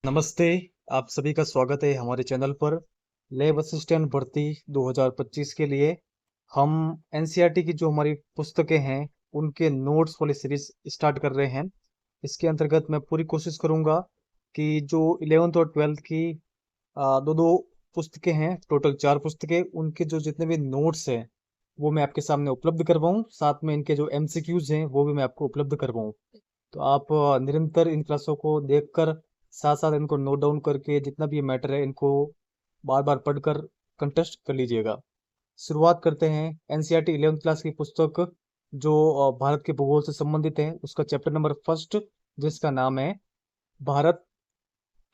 नमस्ते। आप सभी का स्वागत है हमारे चैनल पर। लैब असिस्टेंट भर्ती 2025 के लिए हम एनसीईआरटी की जो हमारी पुस्तकें हैं उनके नोट्स वाली सीरीज स्टार्ट कर रहे हैं। इसके अंतर्गत मैं पूरी कोशिश करूंगा कि जो 11th और 12th की दो दो पुस्तकें हैं, टोटल 4 पुस्तकें, उनके जो जितने भी नोट्स हैं वो मैं आपके सामने उपलब्ध करवाऊं। साथ में इनके जो एमसीक्यूज हैं वो भी मैं आपको उपलब्ध करवाऊं। तो आप निरंतर इन क्लासों को देखकर साथ साथ इनको नोट डाउन करके जितना भी मैटर है इनको बार बार पढ़कर कंटेस्ट कर लीजिएगा। शुरुआत करते हैं एनसीईआरटी 11th क्लास की पुस्तक जो भारत के भूगोल से संबंधित है, उसका चैप्टर नंबर फर्स्ट, जिसका नाम है भारत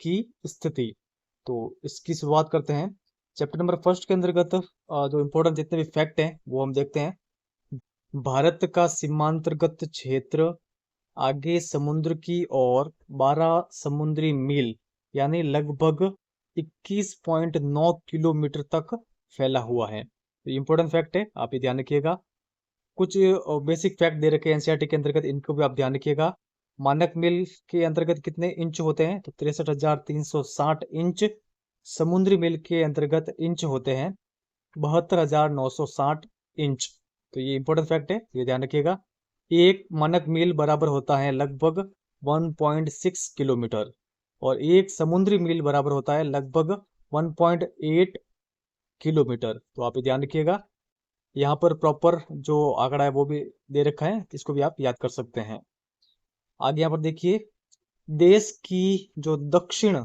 की स्थिति। तो इसकी शुरुआत करते हैं। चैप्टर नंबर फर्स्ट के अंतर्गत जो इम्पोर्टेंट जितने भी फैक्ट हैं वो हम देखते हैं। भारत का सीमांतर्गत क्षेत्र आगे समुद्र की ओर 12 समुद्री मील यानी लगभग 21.9 किलोमीटर तक फैला हुआ है। तो इम्पोर्टेंट फैक्ट है, आप ये ध्यान रखिएगा। कुछ बेसिक फैक्ट दे रखे हैं एनसीईआरटी के अंतर्गत, इनको भी आप ध्यान रखिएगा। मानक मील के अंतर्गत कितने इंच होते हैं? तो 63,360 इंच। समुद्री मील के अंतर्गत इंच होते हैं 72,960 इंच। तो ये इंपॉर्टेंट फैक्ट है, ये ध्यान रखिएगा। एक मानक मील बराबर होता है लगभग 1.6 किलोमीटर और एक समुद्री मील बराबर होता है लगभग 1.8 किलोमीटर। तो आप ये ध्यान रखिएगा। यहाँ पर प्रॉपर जो आंकड़ा है वो भी दे रखा है, इसको भी आप याद कर सकते हैं। आगे यहाँ पर देखिए, देश की जो दक्षिण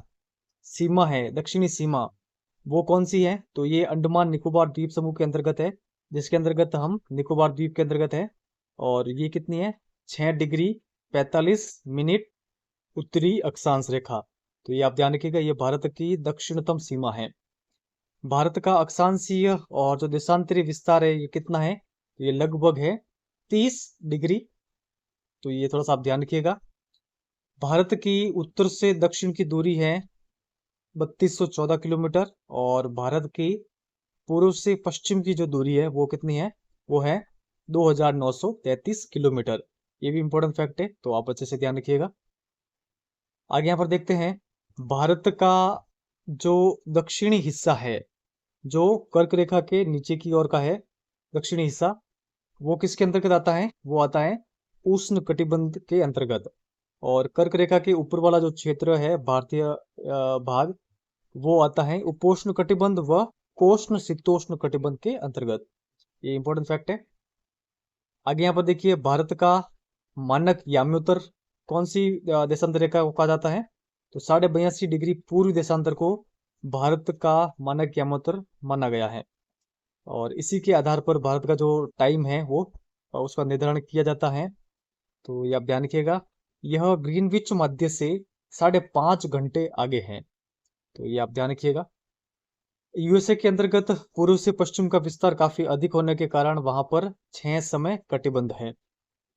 सीमा है, दक्षिणी सीमा, वो कौन सी है? तो ये अंडमान निकोबार द्वीप समूह के अंतर्गत है, जिसके अंतर्गत हम निकोबार द्वीप के अंतर्गत है। और ये कितनी है? 6 डिग्री 45 मिनट उत्तरी अक्षांश रेखा। तो ये आप ध्यान रखिएगा, ये भारत की दक्षिणतम सीमा है। भारत का अक्षांशीय और जो देशांतरी विस्तार है ये कितना है? तो ये लगभग है 30 डिग्री। तो ये थोड़ा सा आप ध्यान रखिएगा। भारत की उत्तर से दक्षिण की दूरी है 3214 किलोमीटर और भारत की पूर्व से पश्चिम की जो दूरी है वो कितनी है? वो है 2933 किलोमीटर। ये भी इंपॉर्टेंट फैक्ट है, तो आप अच्छे से ध्यान रखिएगा। आगे यहाँ पर देखते हैं, भारत का जो दक्षिणी हिस्सा है, जो कर्क रेखा के नीचे की ओर का है दक्षिणी हिस्सा, वो किसके अंतर्गत आता है? वो आता है उष्ण कटिबंध के अंतर्गत। और कर्क रेखा के ऊपर वाला जो क्षेत्र है भारतीय भाग, वो आता है उपोष्ण कटिबंध व कोष्ण शीतोष्ण कटिबंध के अंतर्गत। ये इंपॉर्टेंट फैक्ट है। आगे यहाँ पर देखिए, भारत का मानक याम्योत्तर कौन सी देशांतर रेखा को कहा जाता है? तो 82.5 डिग्री पूर्व देशांतर को भारत का मानक याम्योत्तर माना गया है। और इसी के आधार पर भारत का जो टाइम है वो उसका निर्धारण किया जाता है। तो ये आप ध्यान रखिएगा, यह ग्रीनविच मध्य से 5.5 घंटे आगे है। तो ये आप ध्यान रखिएगा। यूएसए के अंतर्गत पूर्व से पश्चिम का विस्तार काफी अधिक होने के कारण वहां पर 6 समय कटिबंध है।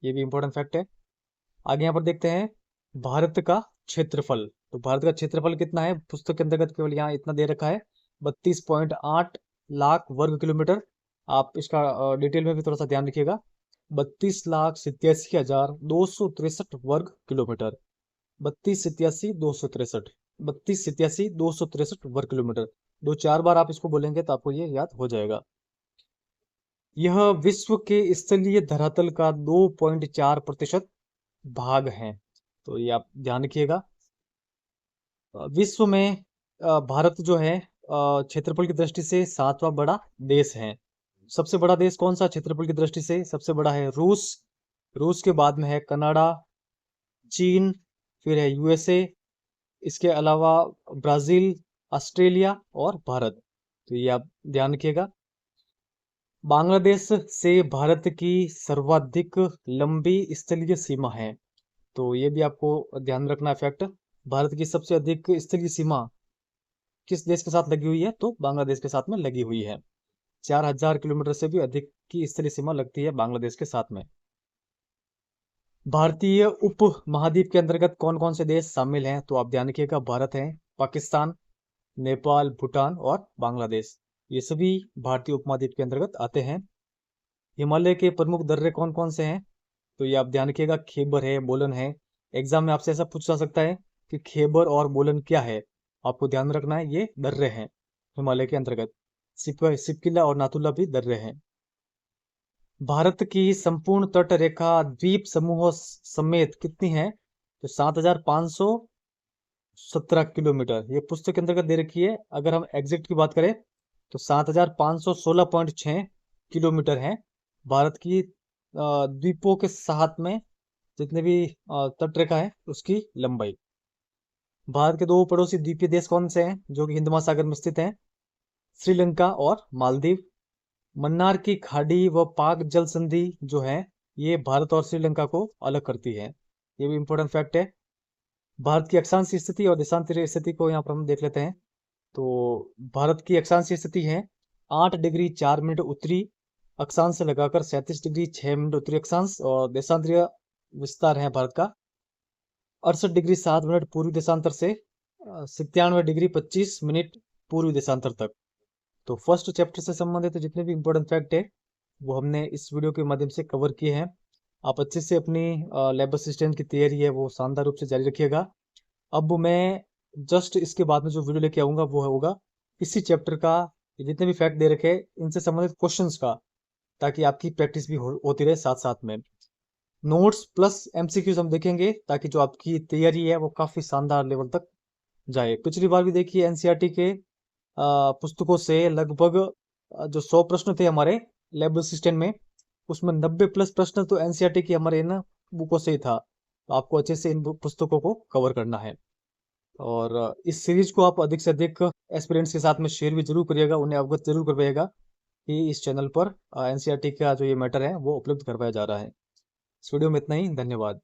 ये भी इंपॉर्टेंट फैक्ट है। आगे यहाँ पर देखते हैं, भारत का क्षेत्रफल। तो भारत का क्षेत्रफल कितना है? पुस्तक के अंतर्गत केवल यहाँ इतना दे रखा है, 32.8 लाख वर्ग किलोमीटर। आप इसका डिटेल में भी थोड़ा सा ध्यान रखिएगा। 32,87,263 वर्ग किलोमीटर। 32,87,263, 32,87,263 वर्ग किलोमीटर। 2-4 बार आप इसको बोलेंगे तो आपको ये याद हो जाएगा। यह विश्व के स्थलीय धरातल का 2.4% भाग है। तो ये आप ध्यान रखिएगा। विश्व में भारत जो है क्षेत्रफल की दृष्टि से 7वां बड़ा देश है। सबसे बड़ा देश कौन सा क्षेत्रफल की दृष्टि से? सबसे बड़ा है रूस। रूस के बाद में है कनाडा, चीन, फिर है यूएसए, इसके अलावा ब्राजील, ऑस्ट्रेलिया और भारत। तो ये आप ध्यान रखिएगा। बांग्लादेश से भारत की सर्वाधिक लंबी स्थलीय सीमा है। तो ये भी आपको ध्यान रखना है फैक्ट। भारत की सबसे अधिक स्थलीय सीमा किस देश के साथ लगी हुई है? तो बांग्लादेश के साथ में लगी हुई है। 4,000 किलोमीटर से भी अधिक की स्थलीय सीमा लगती है बांग्लादेश के साथ में। भारतीय उप महाद्वीप के अंतर्गत कौन कौन से देश शामिल हैं? तो आप ध्यान रखिएगा, भारत है, पाकिस्तान, नेपाल, भूटान और बांग्लादेश, ये सभी भारतीय उपमहाद्वीप के अंतर्गत आते हैं। हिमालय के प्रमुख दर्रे कौन कौन से हैं? तो ये आप ध्यान रखिएगा, खैबर है, बोलन है। एग्जाम में आपसे ऐसा पूछा जा सकता है कि खैबर और बोलन क्या है। आपको ध्यान में रखना है, ये दर्रे हैं हिमालय के अंतर्गत। सिपकिला और नाथुला भी दर्रे हैं। भारत की संपूर्ण तट रेखा द्वीप समूहों समेत कितनी है? तो 7,517 किलोमीटर। ये पुस्तक के अंतर्गत दे रखी है। अगर हम एग्जैक्ट की बात करें तो 7,516.6 किलोमीटर है भारत की द्वीपों के साथ में जितने भी तट रेखा है उसकी लंबाई। भारत के दो पड़ोसी द्वीपीय देश कौन से हैं जो कि हिंद महासागर में स्थित हैं? श्रीलंका और मालदीव। मन्नार की खाड़ी व पाक जल संधि जो है ये भारत और श्रीलंका को अलग करती है। ये भी इंपॉर्टेंट फैक्ट है। भारत की अक्षांशीय स्थिति और देशांतरीय स्थिति को यहाँ पर हम देख लेते हैं। तो भारत की अक्षांशीय स्थिति है 8 डिग्री 4 मिनट उत्तरी अक्षांश से लगाकर 37 डिग्री 6 मिनट उत्तरी अक्षांश, और देशांतरीय विस्तार है भारत का 68 डिग्री 7 मिनट पूर्वी देशांतर से 97 डिग्री 25 मिनट पूर्वी देशांतर तक। तो फर्स्ट चैप्टर से संबंधित जितने भी इंपॉर्टेंट फैक्ट है वो हमने इस वीडियो के माध्यम से कवर किए हैं। आप अच्छे से अपनी लैब असिस्टेंट की तैयारी है वो शानदार रूप से जारी रखिएगा। अब मैं जस्ट इसके बाद में जो वीडियो लेके आऊंगा वो होगा इसी चैप्टर का जितने भी फैक्ट दे रखे इनसे संबंधित क्वेश्चंस का, ताकि आपकी प्रैक्टिस भी होती रहे साथ साथ में। नोट्स प्लस एमसीक्यूज हम देखेंगे ताकि जो आपकी तैयारी है वो काफी शानदार लेवल तक जाए। पिछली बार भी देखिए एनसीईआरटी के पुस्तकों से लगभग जो 100 प्रश्न थे हमारे लैब असिस्टेंट में, उसमें 90 प्लस प्रश्न तो एनसीईआरटी की हमारे ना बुकों से ही था। तो आपको अच्छे से इन पुस्तकों को कवर करना है, और इस सीरीज को आप अधिक से अधिक एस्पिरेंट्स के साथ में शेयर भी जरूर करिएगा, उन्हें अवगत जरूर करवाइएगा कि इस चैनल पर एनसीईआरटी का जो ये मैटर है वो उपलब्ध करवाया जा रहा है। इस वीडियो में इतना ही, धन्यवाद।